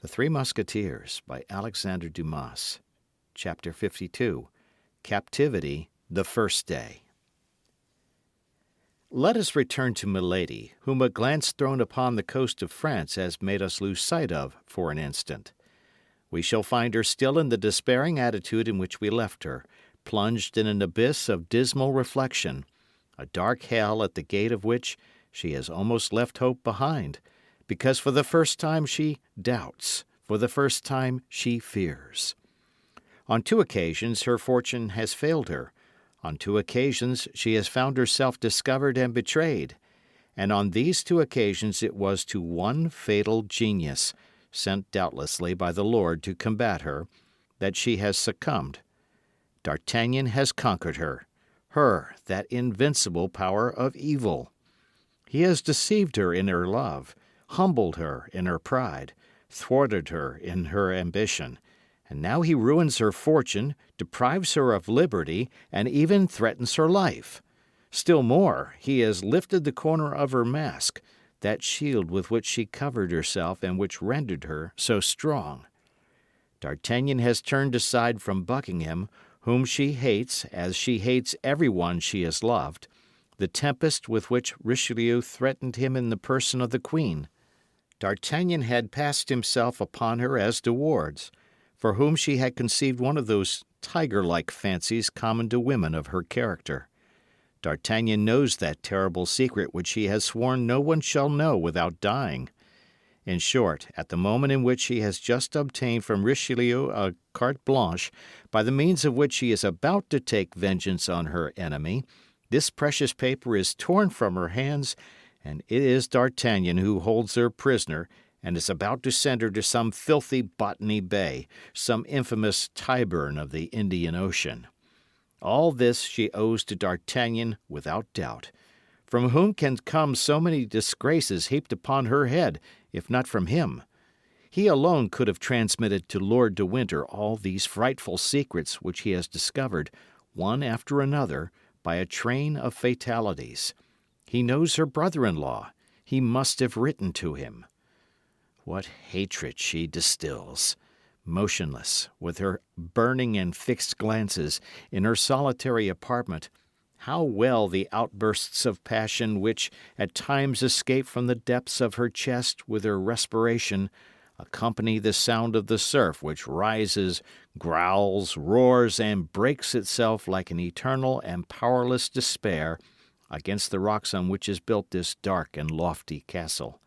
The Three Musketeers by Alexandre Dumas. Chapter 52. Captivity, the First Day. Let us return to Milady, whom a glance thrown upon the coast of France has made us lose sight of for an instant. We shall find her still in the despairing attitude in which we left her, plunged in an abyss of dismal reflection, a dark hell at the gate of which she has almost left hope behind, because for the first time she doubts, for the first time she fears. On two occasions her fortune has failed her. On two occasions she has found herself discovered and betrayed. And on these two occasions it was to one fatal genius, sent doubtlessly by the Lord to combat her, that she has succumbed. D'Artagnan has conquered her, that invincible power of evil. He has deceived her in her love, humbled her in her pride, thwarted her in her ambition, and now he ruins her fortune, deprives her of liberty, and even threatens her life. Still more, he has lifted the corner of her mask, that shield with which she covered herself and which rendered her so strong. D'Artagnan has turned aside from Buckingham, whom she hates as she hates every one she has loved, the tempest with which Richelieu threatened him in the person of the Queen. D'Artagnan had passed himself upon her as De Wardes, for whom she had conceived one of those tiger-like fancies common to women of her character. D'Artagnan knows that terrible secret which he has sworn no one shall know without dying. In short, at the moment in which he has just obtained from Richelieu a carte blanche, by the means of which he is about to take vengeance on her enemy, this precious paper is torn from her hands, and it is D'Artagnan who holds her prisoner and is about to send her to some filthy Botany Bay, some infamous Tyburn of the Indian Ocean. All this she owes to D'Artagnan without doubt, from whom can come so many disgraces heaped upon her head, if not from him. He alone could have transmitted to Lord de Winter all these frightful secrets which he has discovered, one after another, by a train of fatalities. He knows her brother-in-law. He must have written to him. What hatred she distills! Motionless, with her burning and fixed glances, in her solitary apartment, how well the outbursts of passion which at times escape from the depths of her chest with her respiration accompany the sound of the surf which rises, growls, roars, and breaks itself like an eternal and powerless despair against the rocks on which is built this dark and lofty castle.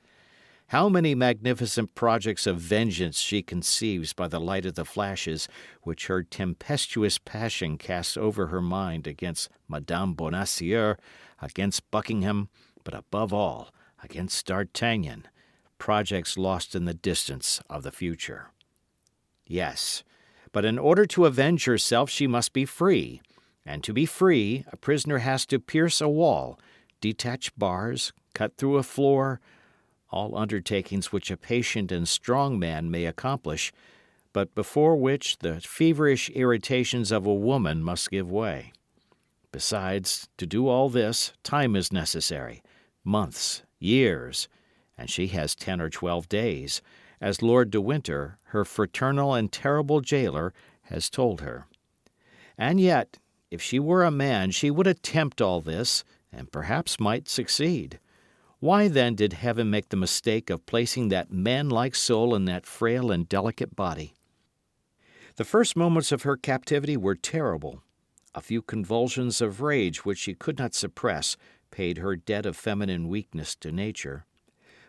How many magnificent projects of vengeance she conceives by the light of the flashes which her tempestuous passion casts over her mind against Madame Bonacieux, against Buckingham, but above all against D'Artagnan, projects lost in the distance of the future. Yes, but in order to avenge herself she must be free, and to be free a prisoner has to pierce a wall, detach bars, cut through a floor, all undertakings which a patient and strong man may accomplish, but before which the feverish irritations of a woman must give way. Besides, to do all this, time is necessary, months, years, and she has 10 or 12 days, as Lord de Winter, her fraternal and terrible jailer, has told her. And yet, if she were a man, she would attempt all this, and perhaps might succeed. Why then did Heaven make the mistake of placing that man-like soul in that frail and delicate body? The first moments of her captivity were terrible. A few convulsions of rage which she could not suppress paid her debt of feminine weakness to nature.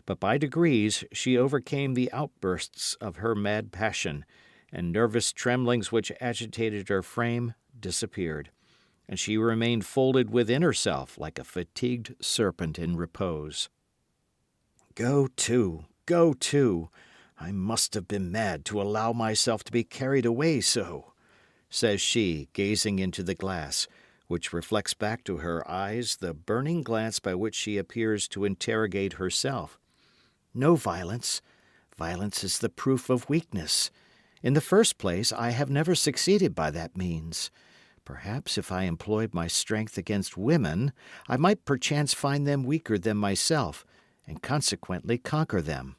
But by degrees she overcame the outbursts of her mad passion, and nervous tremblings which agitated her frame disappeared, and she remained folded within herself like a fatigued serpent in repose. Go to! I must have been mad to allow myself to be carried away so, says she, gazing into the glass, which reflects back to her eyes the burning glance by which she appears to interrogate herself. No violence. Violence is the proof of weakness. In the first place, I have never succeeded by that means. Perhaps if I employed my strength against women, I might perchance find them weaker than myself, and consequently conquer them.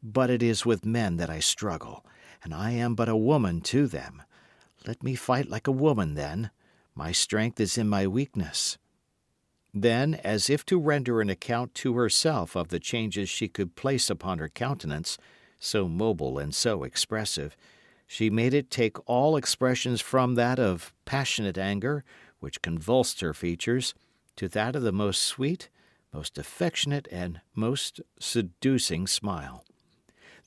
But it is with men that I struggle, and I am but a woman to them. Let me fight like a woman, then. My strength is in my weakness." Then, as if to render an account to herself of the changes she could place upon her countenance, so mobile and so expressive, she made it take all expressions from that of passionate anger, which convulsed her features, to that of the most sweet, most affectionate, and most seducing smile.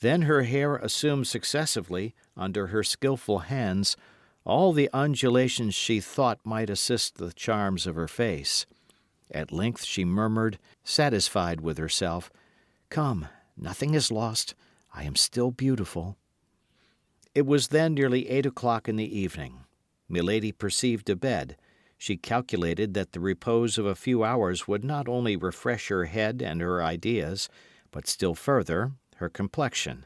Then her hair assumed successively, under her skilful hands, all the undulations she thought might assist the charms of her face. At length she murmured, satisfied with herself, "Come, nothing is lost. I am still beautiful." It was then nearly 8 o'clock in the evening. Milady perceived a bed. She calculated that the repose of a few hours would not only refresh her head and her ideas, but still further, her complexion.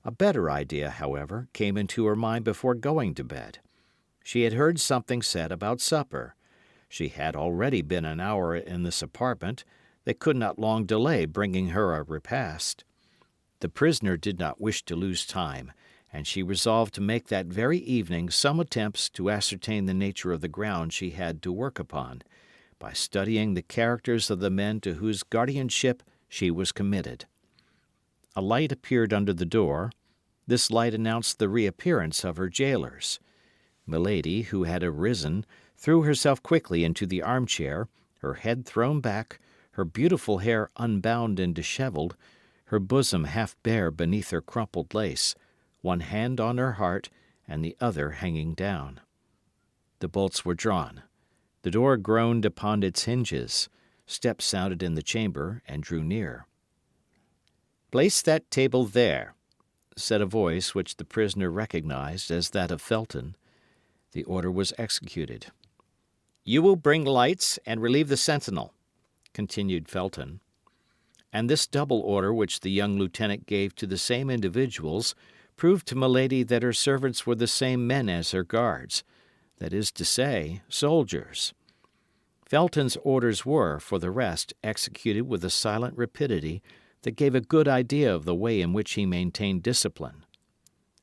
A better idea, however, came into her mind before going to bed. She had heard something said about supper. She had already been an hour in this apartment. They could not long delay bringing her a repast. The prisoner did not wish to lose time, and she resolved to make that very evening some attempts to ascertain the nature of the ground she had to work upon, by studying the characters of the men to whose guardianship she was committed. A light appeared under the door. This light announced the reappearance of her jailers. Milady, who had arisen, threw herself quickly into the armchair, her head thrown back, her beautiful hair unbound and dishevelled, her bosom half bare beneath her crumpled lace, one hand on her heart and the other hanging down. The bolts were drawn. The door groaned upon its hinges. Steps sounded in the chamber and drew near. "Place that table there," said a voice which the prisoner recognised as that of Felton. The order was executed. "You will bring lights and relieve the sentinel," continued Felton. And this double order which the young lieutenant gave to the same individuals proved to Milady that her servants were the same men as her guards, that is to say, soldiers. Felton's orders were, for the rest, executed with a silent rapidity that gave a good idea of the way in which he maintained discipline.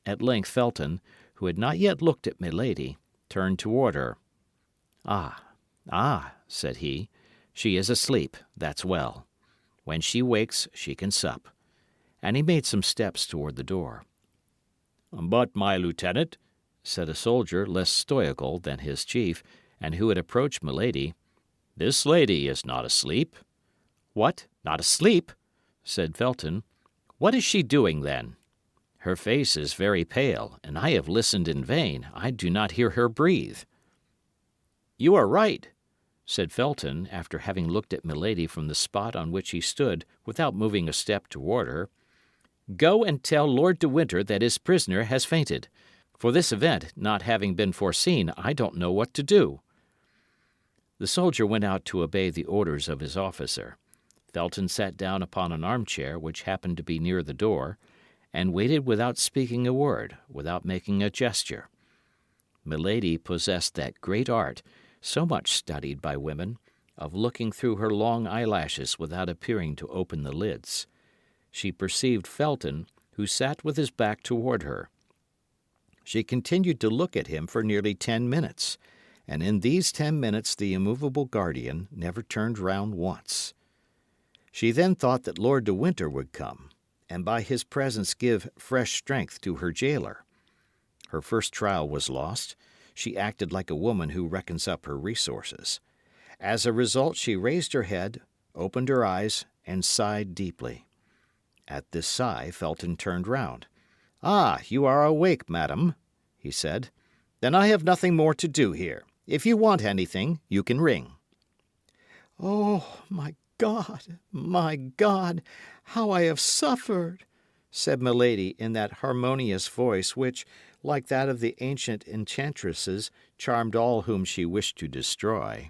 At length Felton, who had not yet looked at Milady, turned toward her. Ah," said he, "she is asleep, that's well. When she wakes she can sup." And he made some steps toward the door. "But, my lieutenant," said a soldier less stoical than his chief, and who had approached Milady, "this lady is not asleep." "What, not asleep?" said Felton. "What is she doing, then? Her face is very pale, and I have listened in vain. I do not hear her breathe." "You are right," said Felton, after having looked at Milady from the spot on which he stood without moving a step toward her. "Go and tell Lord de Winter that his prisoner has fainted. For this event not having been foreseen, I don't know what to do." The soldier went out to obey the orders of his officer. Felton sat down upon an armchair which happened to be near the door, and waited without speaking a word, without making a gesture. Milady possessed that great art, so much studied by women, of looking through her long eyelashes without appearing to open the lids. She perceived Felton, who sat with his back toward her. She continued to look at him for nearly 10 minutes, and in these 10 minutes the immovable guardian never turned round once. She then thought that Lord de Winter would come, and by his presence give fresh strength to her jailer. Her first trial was lost. She acted like a woman who reckons up her resources. As a result, she raised her head, opened her eyes, and sighed deeply. At this sigh, Felton turned round. "Ah, you are awake, madam," he said. "Then I have nothing more to do here. If you want anything, you can ring." "Oh, my God, how I have suffered!" said Milady in that harmonious voice which, like that of the ancient enchantresses, charmed all whom she wished to destroy.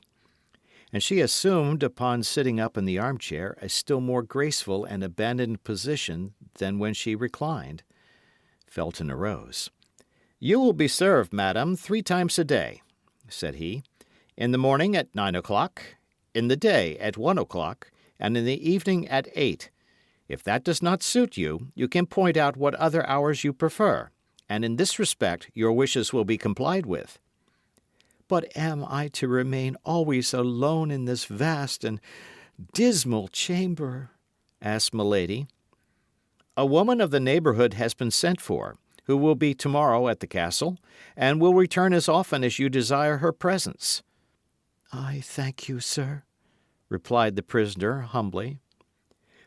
And she assumed, upon sitting up in the armchair, a still more graceful and abandoned position than when she reclined. Felton arose. "You will be served, madam, 3 times a day," said he. "In the morning at 9 o'clock, in the day at 1 o'clock, and in the evening at 8. If that does not suit you, you can point out what other hours you prefer, and in this respect your wishes will be complied with." "But am I to remain always alone in this vast and dismal chamber?" asked Milady. "A woman of the neighbourhood has been sent for, who will be tomorrow at the castle, and will return as often as you desire her presence." "I thank you, sir," replied the prisoner humbly.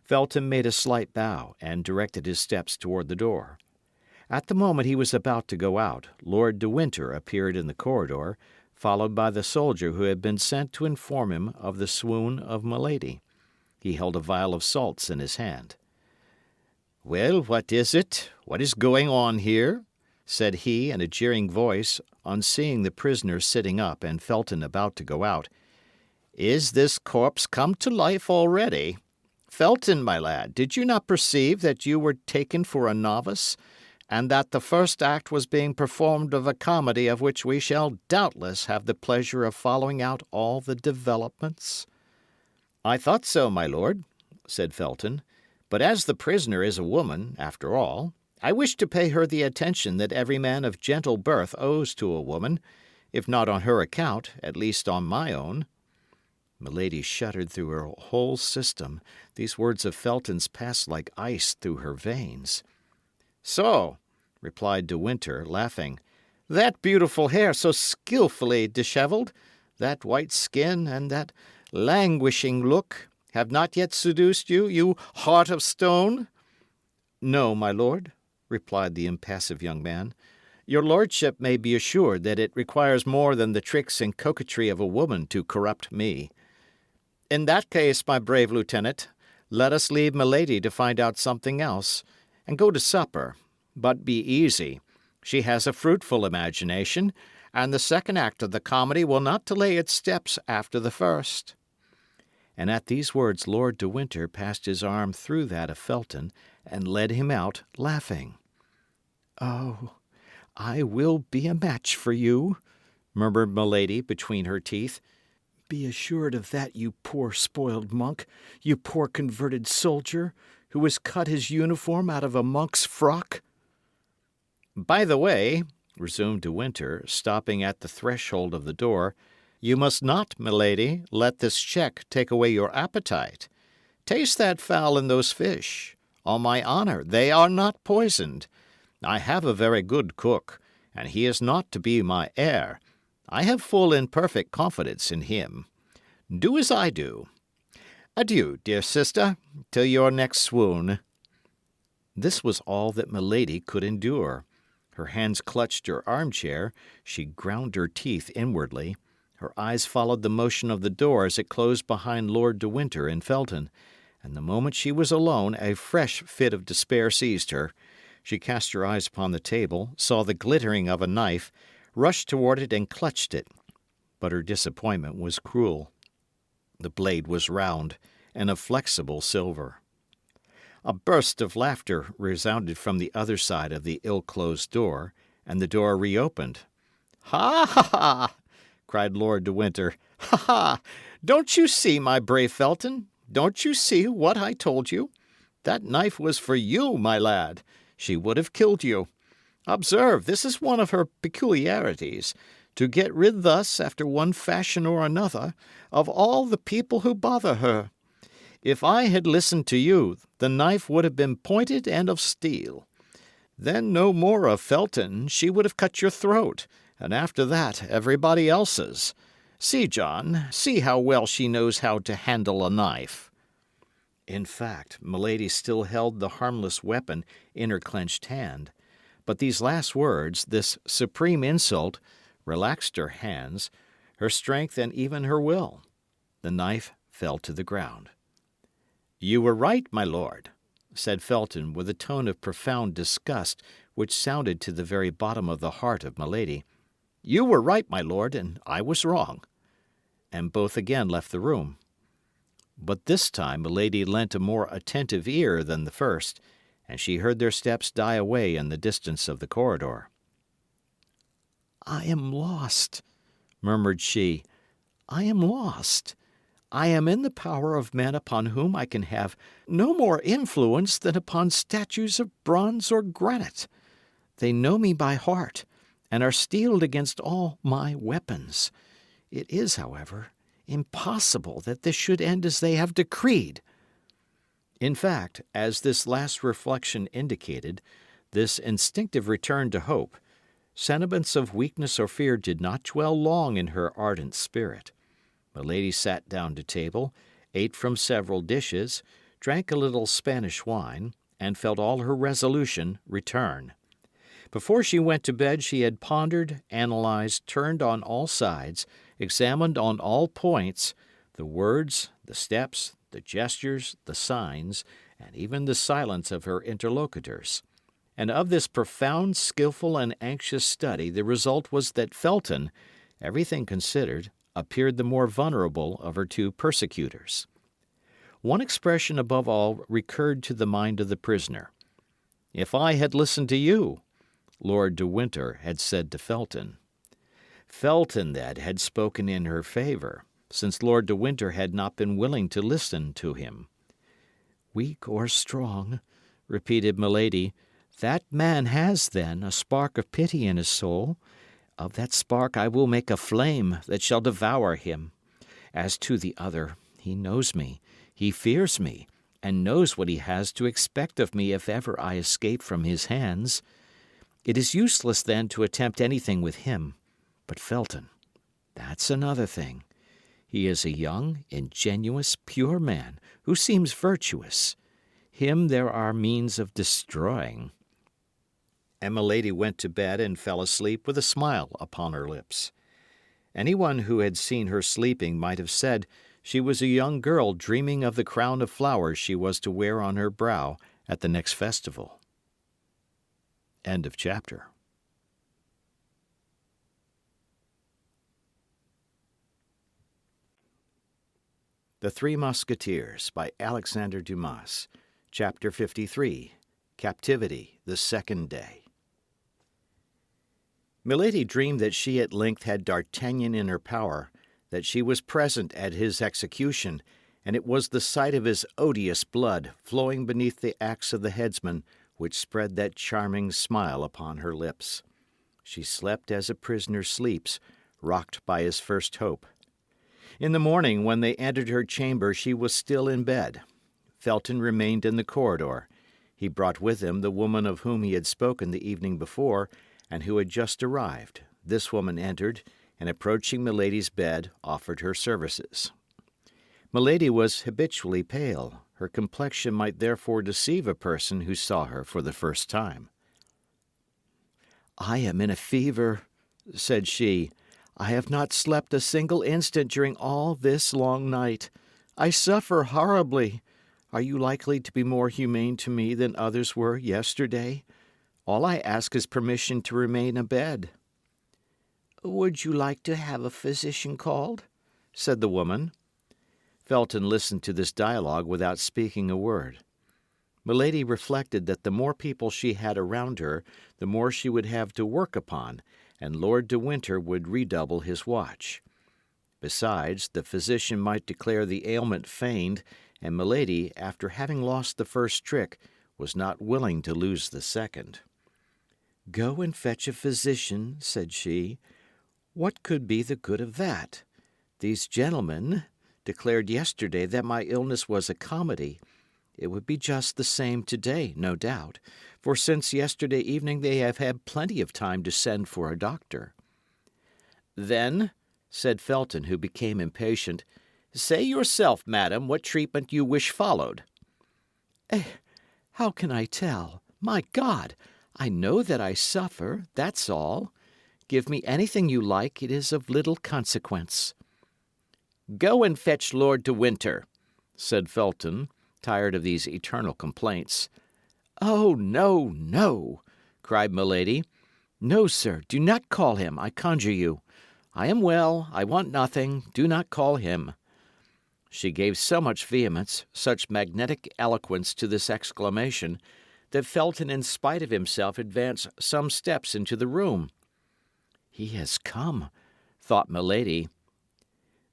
Felton made a slight bow and directed his steps toward the door. At the moment he was about to go out, Lord de Winter appeared in the corridor, followed by the soldier who had been sent to inform him of the swoon of Milady. He held a vial of salts in his hand. "Well, what is it? What is going on here?" said he in a jeering voice, on seeing the prisoner sitting up and Felton about to go out. "Is this corpse come to life already? Felton, my lad, did you not perceive that you were taken for a novice, and that the first act was being performed of a comedy of which we shall doubtless have the pleasure of following out all the developments?" "I thought so, my lord," said Felton, "but as the prisoner is a woman, after all, I wish to pay her the attention that every man of gentle birth owes to a woman, if not on her account, at least on my own." Milady shuddered through her whole system. These words of Felton's passed like ice through her veins. "So," replied de Winter, laughing, "that beautiful hair so skilfully dishevelled, that white skin, and that languishing look have not yet seduced you, you heart of stone?" "No, my lord," replied the impassive young man. "Your lordship may be assured that it requires more than the tricks and coquetry of a woman to corrupt me." "In that case, my brave lieutenant, let us leave Milady to find out something else, and go to supper. But be easy. She has a fruitful imagination, and the second act of the comedy will not delay its steps after the first." And at these words Lord de Winter passed his arm through that of Felton and led him out, laughing. "Oh, I will be a match for you," murmured Milady between her teeth. "Be assured of that, you poor spoiled monk, you poor converted soldier, who has cut his uniform out of a monk's frock." "By the way," resumed de Winter, stopping at the threshold of the door, "you must not, milady, let this check take away your appetite. Taste that fowl and those fish. On my honour, they are not poisoned. I have a very good cook, and he is not to be my heir. I have full and perfect confidence in him. Do as I do. Adieu, dear sister, till your next swoon." This was all that Milady could endure. Her hands clutched her armchair, she ground her teeth inwardly. Her eyes followed the motion of the door as it closed behind Lord de Winter and Felton, and the moment she was alone a fresh fit of despair seized her. She cast her eyes upon the table, saw the glittering of a knife, rushed toward it and clutched it. But her disappointment was cruel. The blade was round and of flexible silver. A burst of laughter resounded from the other side of the ill-closed door, and the door reopened. "Ha, ha, ha!" cried Lord de Winter. "Ha, ha! Don't you see, my brave Felton? Don't you see what I told you? That knife was for you, my lad. She would have killed you. Observe, this is one of her peculiarities, to get rid thus, after one fashion or another, of all the people who bother her. If I had listened to you, the knife would have been pointed and of steel. Then no more of Felton, she would have cut your throat, and after that everybody else's. See, John, see how well she knows how to handle a knife." In fact, Milady still held the harmless weapon in her clenched hand. But these last words, this supreme insult, relaxed her hands, her strength, and even her will. The knife fell to the ground. "You were right, my lord," said Felton, with a tone of profound disgust which sounded to the very bottom of the heart of Milady. "You were right, my lord, and I was wrong." And both again left the room. But this time Milady lent a more attentive ear than the first, and she heard their steps die away in the distance of the corridor. "I am lost," murmured she. "I am lost. I am in the power of men upon whom I can have no more influence than upon statues of bronze or granite. They know me by heart, and are steeled against all my weapons. It is, however, impossible that this should end as they have decreed. In fact, as this last reflection indicated, this instinctive return to hope, sentiments of weakness or fear did not dwell long in her ardent spirit. Milady sat down to table, ate from several dishes, drank a little Spanish wine, and felt all her resolution return. Before she went to bed she had pondered, analyzed, turned on all sides, examined on all points, the words, the steps, the gestures, the signs, and even the silence of her interlocutors. And of this profound, skilful, and anxious study the result was that Felton, everything considered, appeared the more vulnerable of her two persecutors. One expression above all recurred to the mind of the prisoner. "If I had listened to you," Lord de Winter had said to Felton. Felton, then, had spoken in her favour, since Lord de Winter had not been willing to listen to him. "Weak or strong," repeated Milady, "that man has, then, a spark of pity in his soul. Of that spark I will make a flame that shall devour him. As to the other, he knows me, he fears me, and knows what he has to expect of me if ever I escape from his hands. It is useless, then, to attempt anything with him. But Felton, that's another thing. He is a young, ingenuous, pure man, who seems virtuous. Him there are means of destroying." And Milady went to bed and fell asleep with a smile upon her lips. Anyone who had seen her sleeping might have said she was a young girl dreaming of the crown of flowers she was to wear on her brow at the next festival. End of chapter. The Three Musketeers by Alexandre Dumas. Chapter 53. Captivity, the Second Day. Milady dreamed that she at length had D'Artagnan in her power, that she was present at his execution, and it was the sight of his odious blood flowing beneath the axe of the headsman which spread that charming smile upon her lips. She slept as a prisoner sleeps, rocked by his first hope. In the morning, when they entered her chamber, she was still in bed. Felton remained in the corridor. He brought with him the woman of whom he had spoken the evening before, and who had just arrived. This woman entered, and approaching Milady's bed, offered her services. Milady was habitually pale. Her complexion might therefore deceive a person who saw her for the first time. "I am in a fever," said she. "I have not slept a single instant during all this long night. I suffer horribly. Are you likely to be more humane to me than others were yesterday? All I ask is permission to remain abed." "Would you like to have a physician called?" said the woman. Felton listened to this dialogue without speaking a word. Milady reflected that the more people she had around her, the more she would have to work upon, and Lord de Winter would redouble his watch. Besides, the physician might declare the ailment feigned, and Milady, after having lost the first trick, was not willing to lose the second. "Go and fetch a physician," said she. "What could be the good of that? These gentlemen declared yesterday that my illness was a comedy. It would be just the same today, no doubt, for since yesterday evening they have had plenty of time to send for a doctor." "Then," said Felton, who became impatient, "say yourself, madam, what treatment you wish followed." How can I tell? My God! I know that I suffer, that's all. Give me anything you like, it is of little consequence." "Go and fetch Lord de Winter," said Felton, tired of these eternal complaints. "Oh, no, no!" cried Milady. "No, sir, do not call him, I conjure you. I am well, I want nothing, do not call him." She gave so much vehemence, such magnetic eloquence to this exclamation, that Felton, in spite of himself, advanced some steps into the room. "He has come," thought Milady.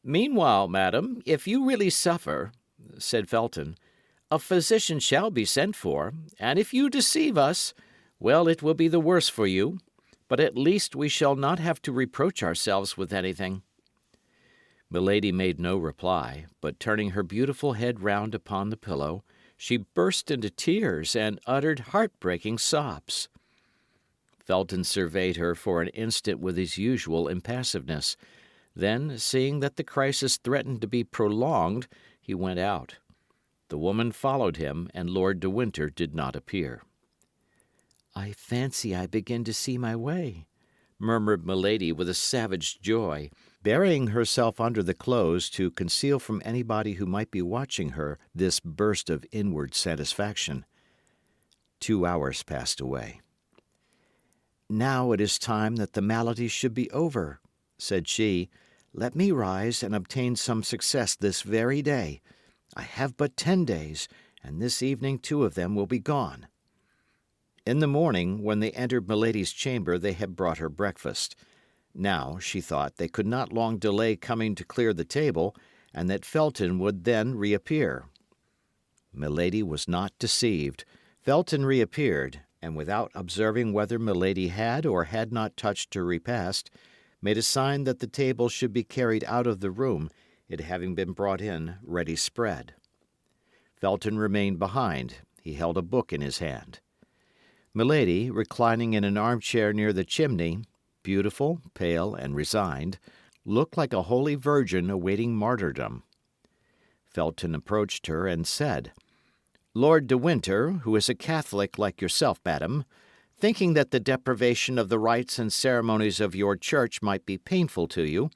Meanwhile, madam, if you really suffer, said Felton, a physician shall be sent for, and if you deceive us, well, it will be the worse for you, but at least we shall not have to reproach ourselves with anything. Milady made no reply, but turning her beautiful head round upon the pillow, she burst into tears and uttered heartbreaking sobs. Felton surveyed her for an instant with his usual impassiveness. Then, seeing that the crisis threatened to be prolonged, he went out. The woman followed him, and Lord de Winter did not appear. "I fancy I begin to see my way," murmured Milady with a savage joy, burying herself under the clothes to conceal from anybody who might be watching her this burst of inward satisfaction. 2 hours passed away. "Now it is time that the malady should be over," said she. "Let me rise and obtain some success this very day. I have but 10 days, and this evening 2 of them will be gone." In the morning, when they entered Milady's chamber, they had brought her breakfast. Now, she thought, they could not long delay coming to clear the table, and that Felton would then reappear. Milady was not deceived. Felton reappeared, and without observing whether Milady had or had not touched her repast, made a sign that the table should be carried out of the room, it having been brought in ready spread. Felton remained behind. He held a book in his hand. Milady, reclining in an armchair near the chimney, beautiful, pale, and resigned, looked like a holy virgin awaiting martyrdom. Felton approached her and said, "Lord de Winter, who is a Catholic like yourself, madam, thinking that the deprivation of the rites and ceremonies of your church might be painful to you,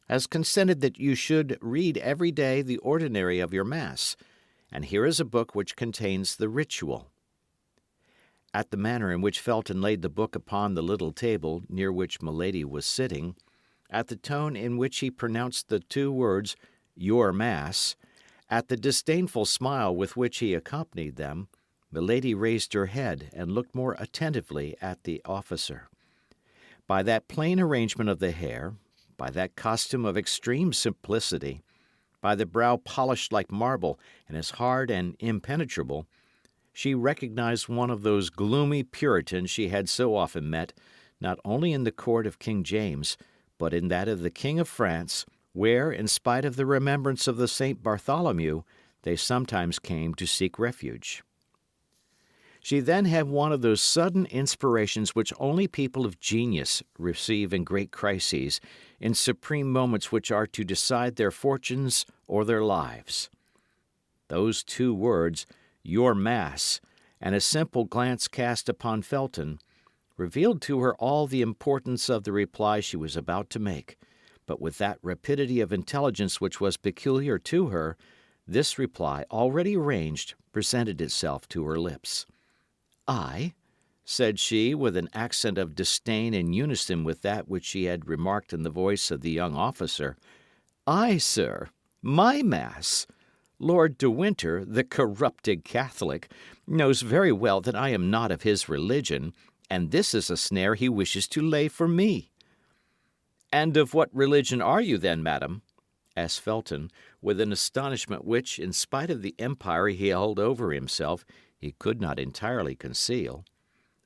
has consented that you should read every day the ordinary of your Mass, and here is a book which contains the ritual." At the manner in which Felton laid the book upon the little table near which Milady was sitting, at the tone in which he pronounced the 2 words, "your Mass," at the disdainful smile with which he accompanied them, Milady raised her head and looked more attentively at the officer. By that plain arrangement of the hair, by that costume of extreme simplicity, by the brow polished like marble and as hard and impenetrable, she recognized one of those gloomy Puritans she had so often met, not only in the court of King James, but in that of the King of France, where, in spite of the remembrance of the St. Bartholomew, they sometimes came to seek refuge. She then had one of those sudden inspirations which only people of genius receive in great crises, in supreme moments which are to decide their fortunes or their lives. Those 2 words, "your Mass," and a simple glance cast upon Felton, revealed to her all the importance of the reply she was about to make, but with that rapidity of intelligence which was peculiar to her, this reply, already arranged, presented itself to her lips. "I," said she, with an accent of disdain in unison with that which she had remarked in the voice of the young officer, "I, sir, my Mass! Lord de Winter, the corrupted Catholic, knows very well that I am not of his religion, and this is a snare he wishes to lay for me." "And of what religion are you, then, madam?" asked Felton, with an astonishment which, in spite of the empire he held over himself, he could not entirely conceal.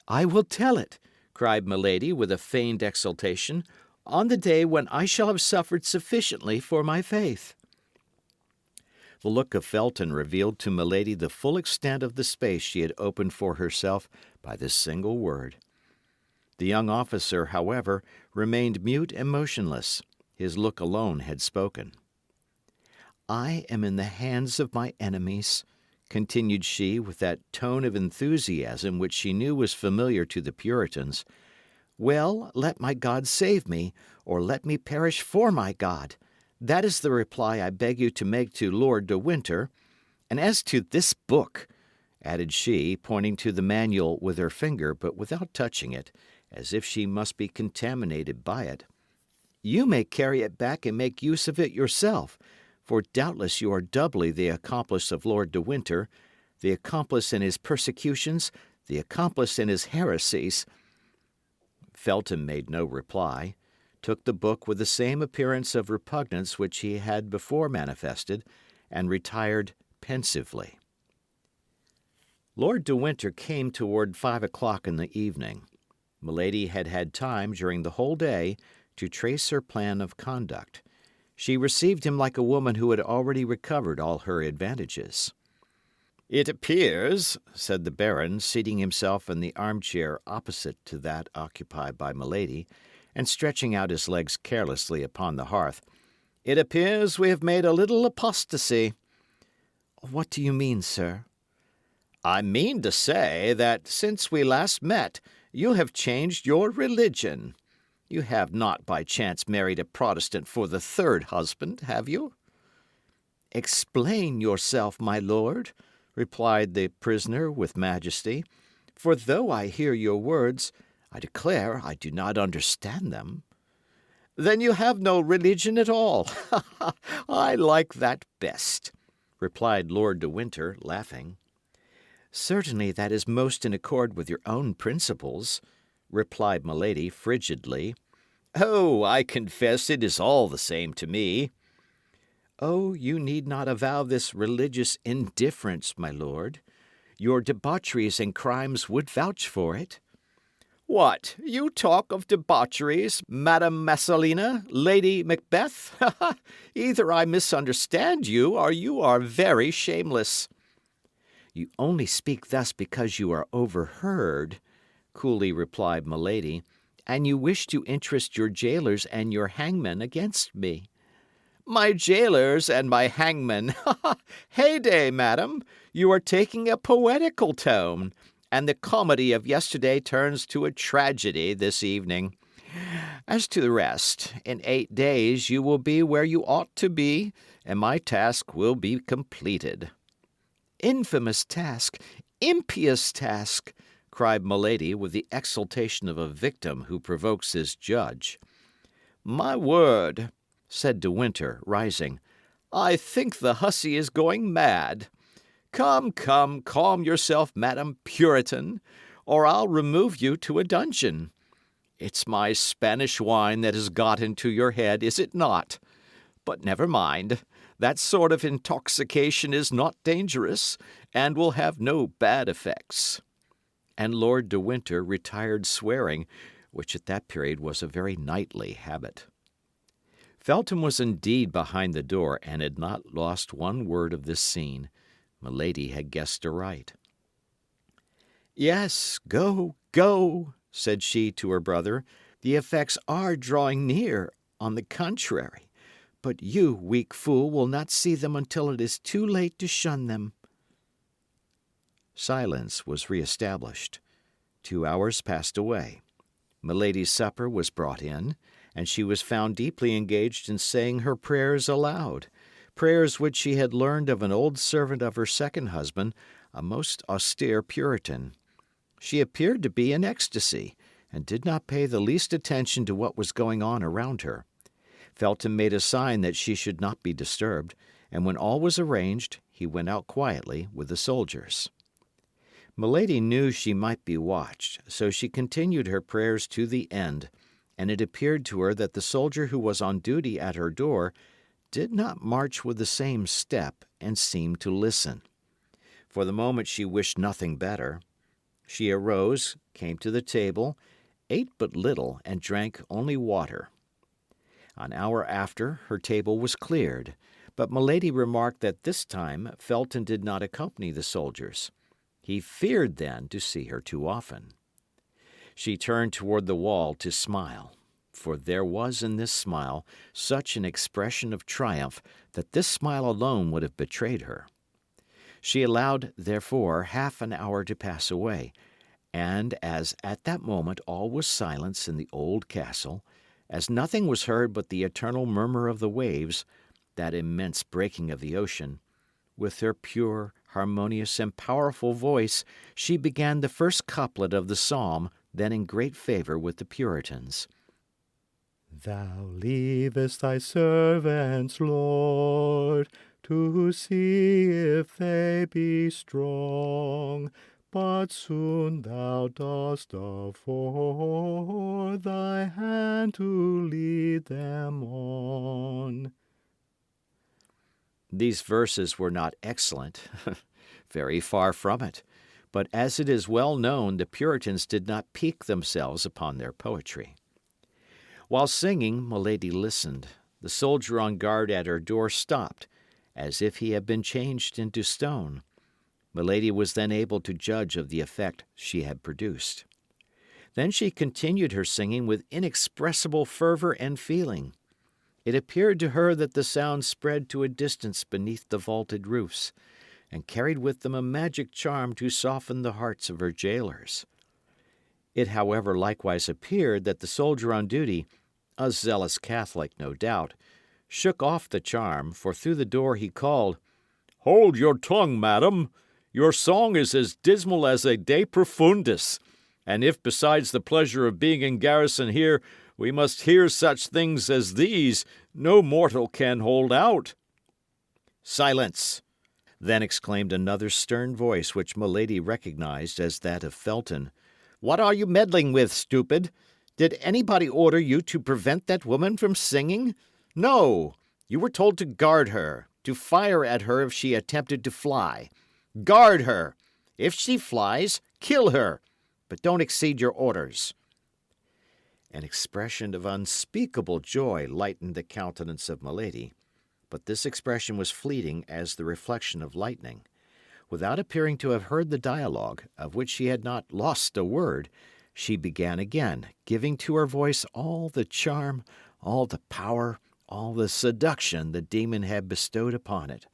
"I will tell it," cried Milady with a feigned exultation, "on the day when I shall have suffered sufficiently for my faith." The look of Felton revealed to Milady the full extent of the space she had opened for herself by this single word. The young officer, however, remained mute and motionless. His look alone had spoken. "I am in the hands of my enemies," continued she, with that tone of enthusiasm which she knew was familiar to the Puritans. "Well, let my God save me, or let me perish for my God. That is the reply I beg you to make to Lord de Winter. And as to this book," added she, pointing to the manual with her finger, but without touching it, as if she must be contaminated by it, "you may carry it back and make use of it yourself, for doubtless you are doubly the accomplice of Lord de Winter, the accomplice in his persecutions, the accomplice in his heresies." Felton made no reply. took the book with the same appearance of repugnance which he had before manifested, and retired pensively. Lord de Winter came toward 5 o'clock in the evening. Milady had had time during the whole day to trace her plan of conduct. She received him like a woman who had already recovered all her advantages. "It appears," said the Baron, seating himself in the armchair opposite to that occupied by Milady, and stretching out his legs carelessly upon the hearth, "it appears we have made a little apostasy." What do you mean, sir? "I mean to say that since we last met you have changed your religion. You have not by chance married a Protestant for the third husband, have you?" "Explain yourself, my lord," replied the prisoner with majesty, "for though I hear your words, I declare I do not understand them." "Then you have no religion at all. I like that best," replied Lord de Winter, laughing. "Certainly that is most in accord with your own principles," replied Milady frigidly. "Oh, I confess it is all the same to me." "Oh, you need not avow this religious indifference, my lord. Your debaucheries and crimes would vouch for it." "What, you talk of debaucheries, Madame Messalina, Lady Macbeth? Either I misunderstand you, or you are very shameless." "You only speak thus because you are overheard," coolly replied Milady, "and you wish to interest your jailers and your hangman against me." "My jailers and my hangman! Heyday, madam! You are taking a poetical tone, and the comedy of yesterday turns to a tragedy this evening. As to the rest, in 8 days you will be where you ought to be, and my task will be completed." "Infamous task! Impious task!" cried Milady with the exultation of a victim who provokes his judge. "My word," said de Winter, rising, "I think the hussy is going mad. Come, come, calm yourself, Madam Puritan, or I'll remove you to a dungeon. It's my Spanish wine that has got into your head, is it not? But never mind. That sort of intoxication is not dangerous, and will have no bad effects." And Lord de Winter retired swearing, which at that period was a very knightly habit. Felton was indeed behind the door, and had not lost one word of this scene. Milady had guessed aright. "Yes, go, go," said she to her brother. "The effects are drawing near, on the contrary. But you, weak fool, will not see them until it is too late to shun them." Silence was re-established. 2 hours passed away. Milady's supper was brought in, and she was found deeply engaged in saying her prayers aloud, prayers which she had learned of an old servant of her second husband, a most austere Puritan. She appeared to be in ecstasy, and did not pay the least attention to what was going on around her. Felton made a sign that she should not be disturbed, and when all was arranged, he went out quietly with the soldiers. Milady knew she might be watched, so she continued her prayers to the end, and it appeared to her that the soldier who was on duty at her door did not march with the same step and seemed to listen. For the moment she wished nothing better. She arose, came to the table, ate but little, and drank only water. An hour after, her table was cleared, but Milady remarked that this time Felton did not accompany the soldiers. He feared then to see her too often. She turned toward the wall to smile, for there was in this smile such an expression of triumph that this smile alone would have betrayed her. She allowed, therefore, half an hour to pass away, and as at that moment all was silence in the old castle, as nothing was heard but the eternal murmur of the waves, that immense breaking of the ocean, with her pure, harmonious, and powerful voice, she began the first couplet of the psalm then in great favour with the Puritans. Thou leavest thy servants, Lord, to see if they be strong. but soon thou dost afford thy hand to lead them on. These verses were not excellent, very far from it, but as it is well known, the Puritans did not pique themselves upon their poetry. While singing, Milady listened. The soldier on guard at her door stopped, as if he had been changed into stone. Milady was then able to judge of the effect she had produced. Then she continued her singing with inexpressible fervour and feeling. It appeared to her that the sounds spread to a distance beneath the vaulted roofs, and carried with them a magic charm to soften the hearts of her jailers. It, however, likewise appeared that the soldier on duty, a zealous Catholic no doubt, shook off the charm, for through the door he called, "Hold your tongue, madam! Your song is as dismal as a De Profundis, and if besides the pleasure of being in garrison here, we must hear such things as these, no mortal can hold out." "Silence!" then exclaimed another stern voice which Milady recognized as that of Felton. "What are you meddling with, stupid? Did anybody order you to prevent that woman from singing? No! You were told to guard her, to fire at her if she attempted to fly. Guard her! If she flies, kill her, but don't exceed your orders." An expression of unspeakable joy lightened the countenance of Milady, but this expression was fleeting as the reflection of lightning. Without appearing to have heard the dialogue, of which she had not lost a word, she began again, giving to her voice all the charm, all the power, all the seduction the demon had bestowed upon it.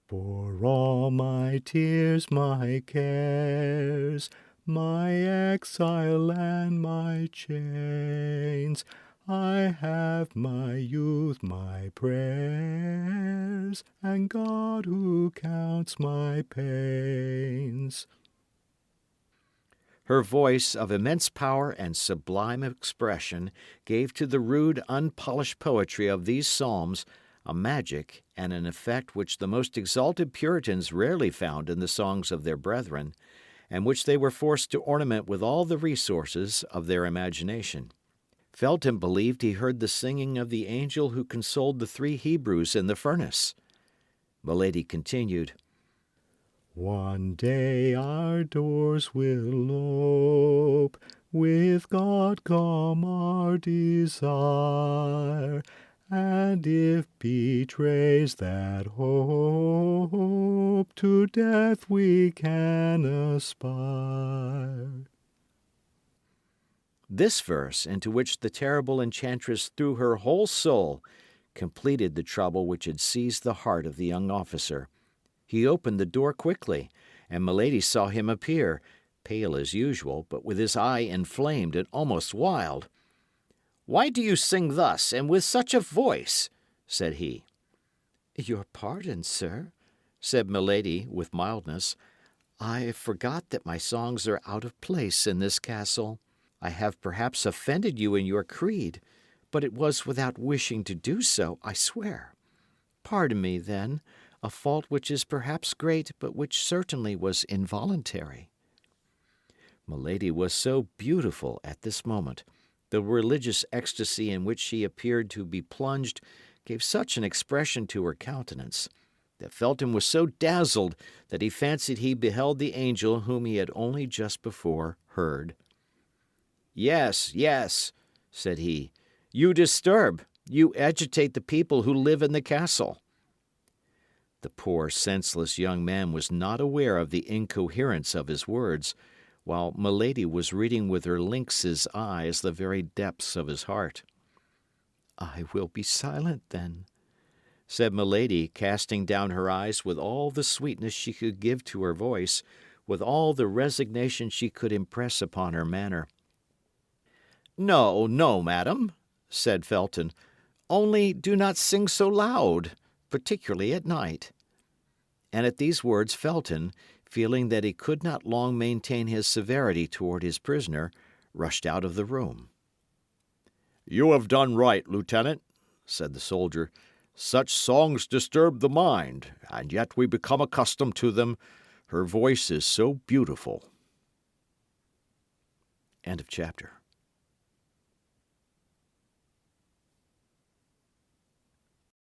For all my tears, my cares, my exile and my chains, I have my youth, my prayers, and God who counts my pains. Her voice, of immense power and sublime expression, gave to the rude, unpolished poetry of these psalms a magic and an effect which the most exalted Puritans rarely found in the songs of their brethren, and which they were forced to ornament with all the resources of their imagination. Felton believed he heard the singing of the angel who consoled the 3 Hebrews in the furnace. Milady continued, One day our doors will ope, with God come our desire, and if betrays that hope, to death we can aspire. This verse, into which the terrible enchantress threw her whole soul, completed the trouble which had seized the heart of the young officer. He opened the door quickly, and Milady saw him appear, pale as usual, but with his eye inflamed and almost wild. "Why do you sing thus, and with such a voice?" said he. "Your pardon, sir," said Milady, with mildness. "I forgot that my songs are out of place in this castle. I have perhaps offended you in your creed, but it was without wishing to do so, I swear. Pardon me, then, a fault which is perhaps great, but which certainly was involuntary." Milady was so beautiful at this moment, the religious ecstasy in which she appeared to be plunged gave such an expression to her countenance, that Felton was so dazzled that he fancied he beheld the angel whom he had only just before heard. "Yes, yes," said he, "you disturb, you agitate the people who live in the castle." The poor, senseless young man was not aware of the incoherence of his words, while Milady was reading with her lynx's eyes the very depths of his heart. "I will be silent, then," said Milady, casting down her eyes with all the sweetness she could give to her voice, with all the resignation she could impress upon her manner. "No, no, madam," said Felton. "Only do not sing so loud, particularly at night." And at these words Felton, feeling that he could not long maintain his severity toward his prisoner, rushed out of the room. "You have done right, Lieutenant," said the soldier. "Such songs disturb the mind, and yet we become accustomed to them. Her voice is so beautiful. End of chapter.